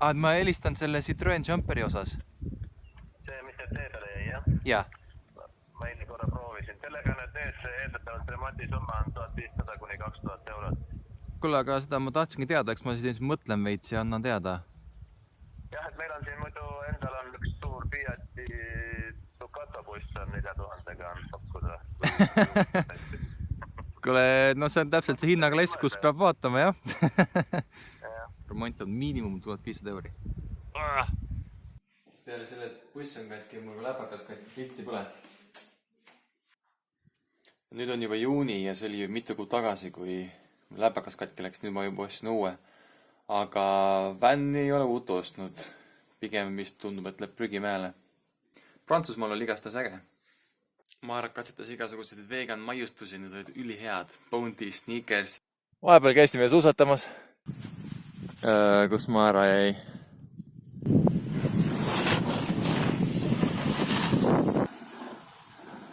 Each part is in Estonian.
Ma helistan selle Citroen Jumperi osas. See, mis teed tee peale jäi, jah? Jaa. Ma eile korra proovisin. Sellega need eeldatavalt remondisumma on 1500 kuni 2000 eurot. Kuule, aga seda ma tahtsingi teada, eks ma siis mõtlen veits ja annan teada. Jah, et meil on siin muidu endal on üks suur Fiati Ducato buss on 4000-ga on pakkuda. Kuule, no see on täpselt see hinnaklass, kus peab vaatama, jah? Remont on miinimum 1500 euri. Peale selle, et buss on katki, mul ka läpakas katki, pilti pole. Nüüd on juba juuni ja see oli mitu kuud tagasi, kui läpakas katki läks, nüüd ma juba ostsin uue. Aga vänn ei ole uut ostnud. Pigem vist tundub, et läheb prügimäele. Prantsusmaal oli igastas äge. Maara katsetas igasuguseid vegan maiustusi, need olid ülihead. Bounty, Sneakers. Vahepeal käisime suusatamas. Kus Maara jäi?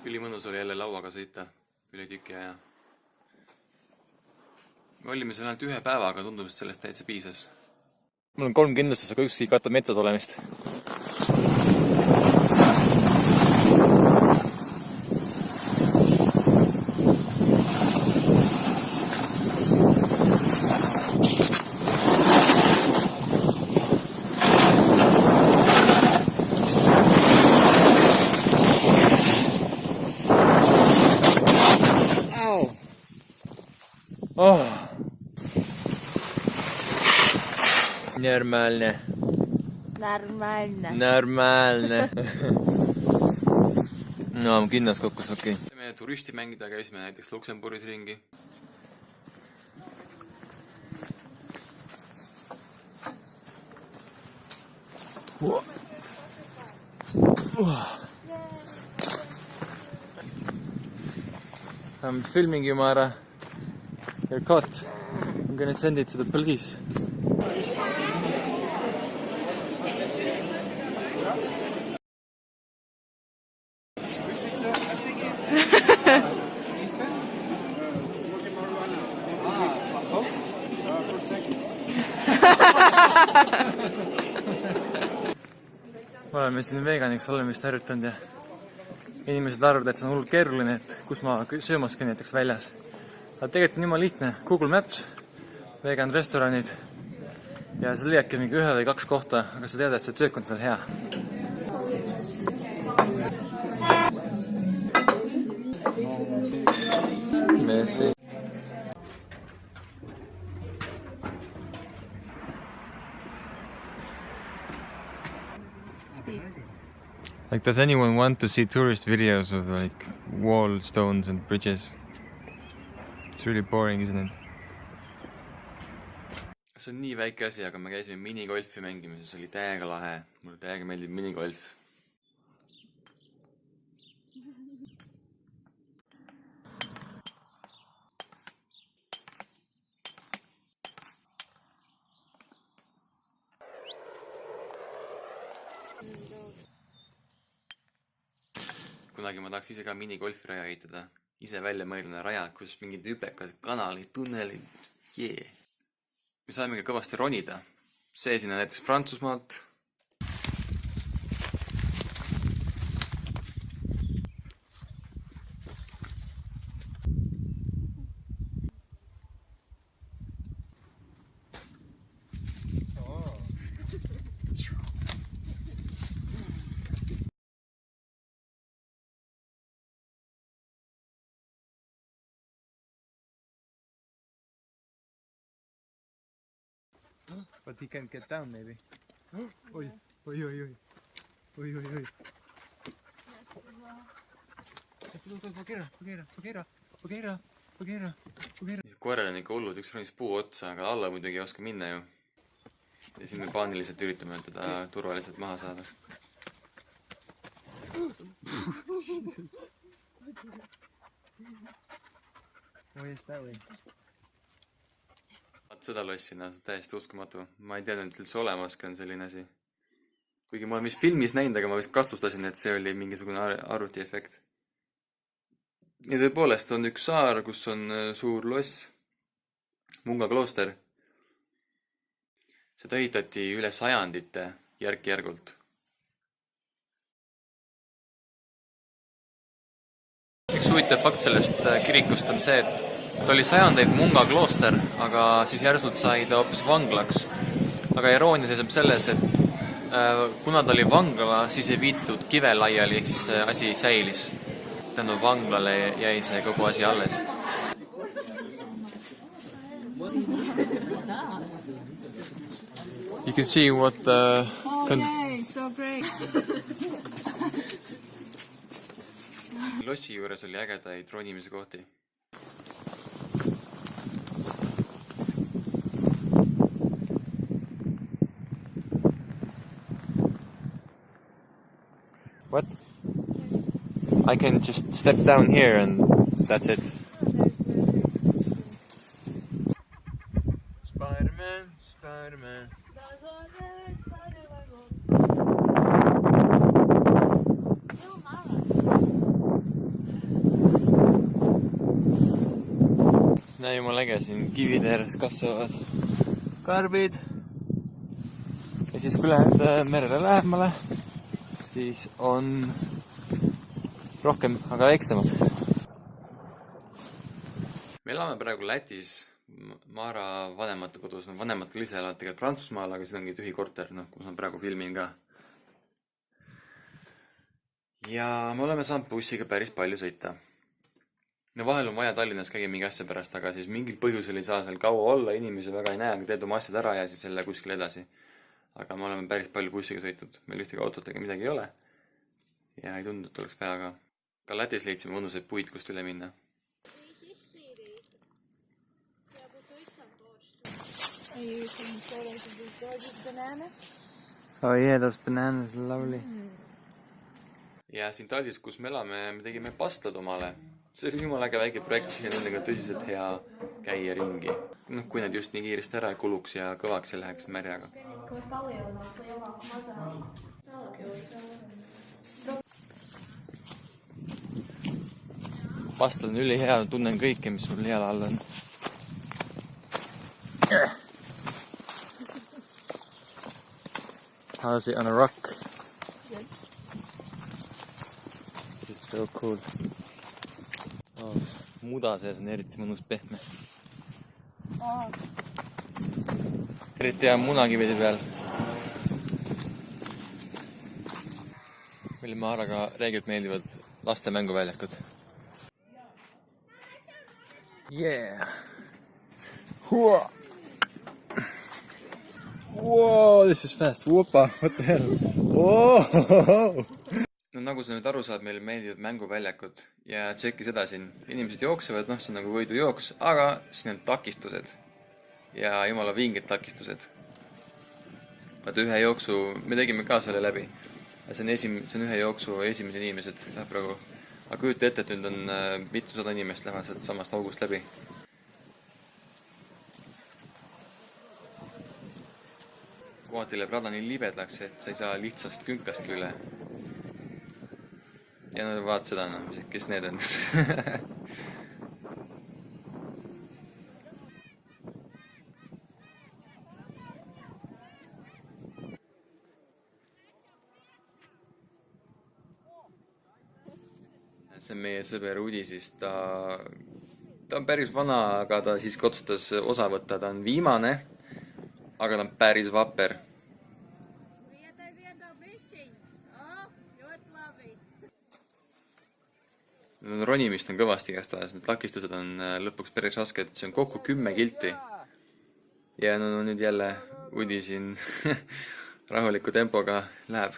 Ülimõnus oli jälle lauaga sõita üle tüki aja. Me olime seal ainult ühe päeva, aga tundub, et sellest täitsa piisas. Mul on 3 kindlustus, aga ükski katab metsas olemist. Нормально. Нормально. Normaalne. No, kinnas kokkus, okei. Me turisti mängida käisime näiteks Luksemburgis ringi. I'm filming you, Mara. You're caught. I'm gonna send it to the police. Oleme siin veganiks olemist harjutanud ja inimesed arvavad, et see on hullult keeruline, et kus ma söömas käin näiteks väljas. Aga tegelikult on niimoodi lihtne. Google Maps, vegan restoranid ja sa leiadki mingi 1 või 2 kohta, aga sa tead, et see töök on seal hea. Merci. Like, does anyone want to see tourist videos of like wall stones and bridges? It's really boring, isn't it? See on nii väike asi, aga me käisime minigolfi mängimas, see oli täiega lahe. Mulle täiega meeldib minigolf. Kunagi ma tahaks ise ka minigolfi raja ehitada. Ise välja mõelda rajad, kus mingid hüpekad kanalid, tunnelid. Yeah. Me saime ka kõvasti ronida. See sinna näiteks Prantsusmaalt. But he can get down maybe. Oi, oi, oi, oi. Oi, oi, oi. Koerel on ikka hullud, üks ronis puu otsa, aga alla muidugi ei oska minna ju. Ja siis me paaniliselt üritame teda turvaliselt maha saada. Why is that way? Seda lossina, see on täiesti uskumatu. Ma ei teadnud, et üldse olemaski on selline asi. Kuigi ma olen vist filmis näinud, aga ma vist kahtlustasin, et see oli mingisugune arvuti efekt. Ja tõepoolest on üks saar, kus on suur loss, Munga klooster. Seda ehitati üle sajandite järk-järgult. Üks huvitav fakt sellest kirikust on see, et ta oli sajandeid Munga klooster, aga siis järsult sai ta hoopis vanglaks. Aga iroonia seisab selles, et kuna ta oli vangla, siis ei viitud kive laiali, ehk siis see asi säilis. Tänu vanglale jäi see kogu asi alles. You can see what Yay, so great. lossi juures oli ägedaid ronimise kohti. What? I can just step down here and that's it. Spider-Man, Spider-Man. Näe jumala äge, siin kivide ääres kasvavad karbid. Ja siis kui lähed merele lähemale, siis on rohkem, aga väiksemad. Me elame praegu Lätis, Maara vanemate kodus. Vanematel ise elavad tegelikult Prantsusmaal, aga siin ongi tühi korter, kus ma praegu filmin ka. Ja me oleme saanud bussiga päris palju sõita. No vahel on vaja Tallinnas käia mingi asja pärast, aga siis mingil põhjusel ei saa seal kaua olla, inimesi väga ei näe, aga teed oma asjad ära ja siis jälle kuskil edasi. Aga me oleme päris palju bussiga sõitnud, meil ühtegi autot ega midagi ei ole. Ja ei tundu, et oleks vaja ka Lätis leidsime mõnusaid puid, kust üle minna. Are you taking photos of these gorgeous bananas? Oh yeah, those bananas are lovely. Ja siin Tallis, kus me elame, me tegime pastlad omale. See oli jumala äge väike projekt, siin on nendega tõsiselt hea käia ringi. Kui need just nii kiiresti ära kuluks ja kõvaks ja läheks märjaga. Pastel on ülihea, tunnen kõike, mis mul jala all on. How's it on a rock? This is so cool. Muda sees on eriti mõnus pehme. Eriti hea munakivide peal. Meile Maaraga reeglilt meeldivad laste mänguväljakud. Yeah! Hua! Whoa, this is fast. Whoopa, what the hell? Whoa! No nagu sa nüüd aru saad, meil meeldivad mänguväljakud ja tšekki seda siin. Inimesed jooksevad, see on nagu võidujooks, aga siin on takistused. Ja jumala vinged takistused. Vaata ühe jooksu, me tegime ka selle läbi. See on ühe jooksu esimesed inimesed läheb praegu. Aga kujuta ette, et nüüd on mitusada inimest lähevad sealt samast august läbi. Kohati läheb rada nii libedaks, et sa ei saa lihtsast künkastki üle. Ja vaat seda, kes need on. See on meie sõber Udi, siis ta on päris vana, aga ta siiski otsustas osa võtta. Ta on viimane, aga ta on päris vapper. Ronimist on kõvasti igastahes, need takistused on lõpuks päris rasked, see on kokku 10 kilti. Ja nüüd jälle Udi siin rahuliku tempoga läheb.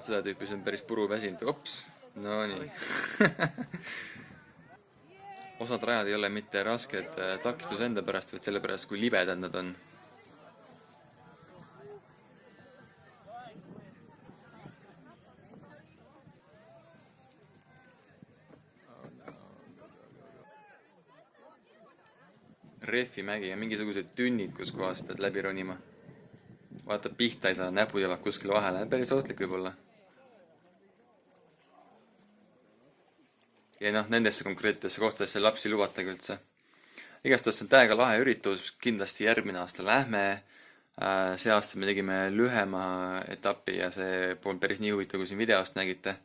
Seda tüüpi, see on päris puru väsinud. Ops, no nii. Osad rajad ei ole mitte rasked takistus enda pärast, vaid selle pärast, kui libedad nad on. rehvimägi ja mingisugused tünnid, kus kohas pead läbi ronima. Vaata, pihta ei saa, näpud jalad kuskil vahele, päris ohtlik võib-olla. Ja noh, nendesse konkreetsetesse kohtadesse lapsi lubatagi üldse. Igastahes see on täiega lahe üritus, kindlasti järgmine aasta lähme. See aasta me tegime lühema etappi ja see polnud päris nii huvitav, kui siin videost nägite.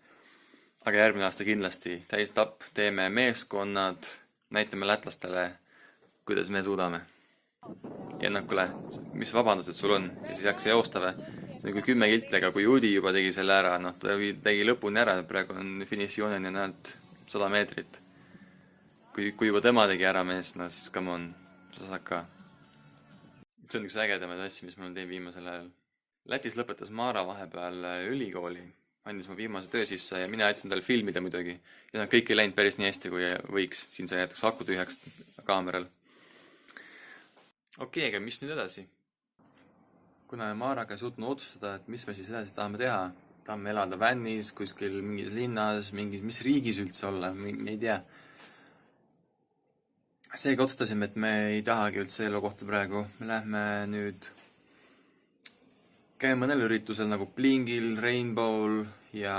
Aga järgmine aasta kindlasti täisetapp, teeme meeskonnad, näitame lätlastele, kuidas me suudame. Ja noh, kuule, mis vabandused sul on? Ja siis jaksa joosta või? See on kui 10 kiltlega, kui Udi juba tegi selle ära, noh, ta tegi lõpuni ära, praegu on finišijooneni näelt 100 meetrit. Kui juba tema tegi ära mees, no siis come on, sa saad ka. See on üks ägedamaid asju, mis ma olen teinud viimasel ajal. Lätis lõpetas Maara vahepeal ülikooli, andis mu viimase töö sisse ja mina jätsin tal filmida muidugi. Ja noh, kõik ei läinud päris nii hästi, kui võiks. Siin sa jätaks aku tühjaks kaameral. Okei, aga mis nüüd edasi? Kuna me Maaraga ei suutnud otsustada, et mis me siis edasi tahame teha. Tahame elada vannis, kuskil mingis linnas, mis riigis üldse olla, me ei tea. Seega otsustasime, et me ei tahagi üldse elukohta praegu. Me lähme nüüd käime mõnel üritusel nagu Blingil, Rainbow'l ja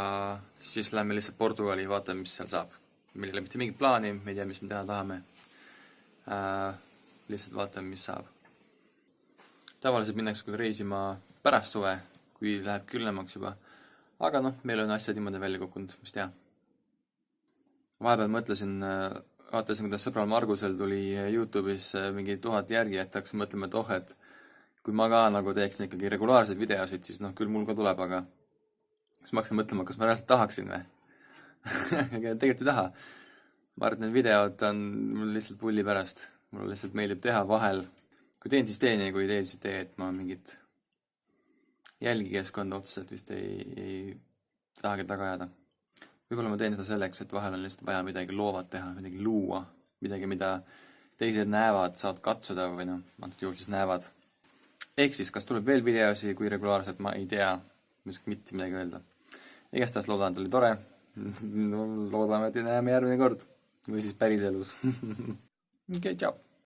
siis lähme lihtsalt Portugali ja vaatame, mis seal saab. Meil ei ole mitte mingit plaani, me ei tea, mis me teha tahame. Lihtsalt vaatame, mis saab. Tavaliselt minnakse küll reisima pärast suve, kui läheb külmemaks juba. Aga noh, meil on asjad niimoodi välja kukkunud, mis teha. Vahepeal mõtlesin, vaatasin, kuidas sõbral Margusel tuli YouTube'is mingi 1000 järgi, et hakkasin mõtlema, et et kui ma ka nagu teeksin ikkagi regulaarseid videosid, siis noh, küll mul ka tuleb, aga siis ma hakkasin mõtlema, kas ma reaalselt tahaksin või? Tegelikult ei taha. Ma arvan, et need videod on mul lihtsalt pulli pärast. Mul lihtsalt meeldib teha vahel. Kui teen, siis teen ja kui teen, siis tee, et ma mingit jälgikeskkonda otseselt vist ei tahagi taga ajada. Võib-olla ma teen seda selleks, et vahel on lihtsalt vaja midagi loovat teha, midagi luua, midagi, mida teised näevad, saad katsuda või noh, antud juhul siis näevad. Ehk siis, kas tuleb veel videosi, kui regulaarselt, ma ei tea, mitte midagi öelda. Igastahes loodan, et oli tore. Loodame, et näeme järgmine kord. Või siis päris elus. Okei, tšau.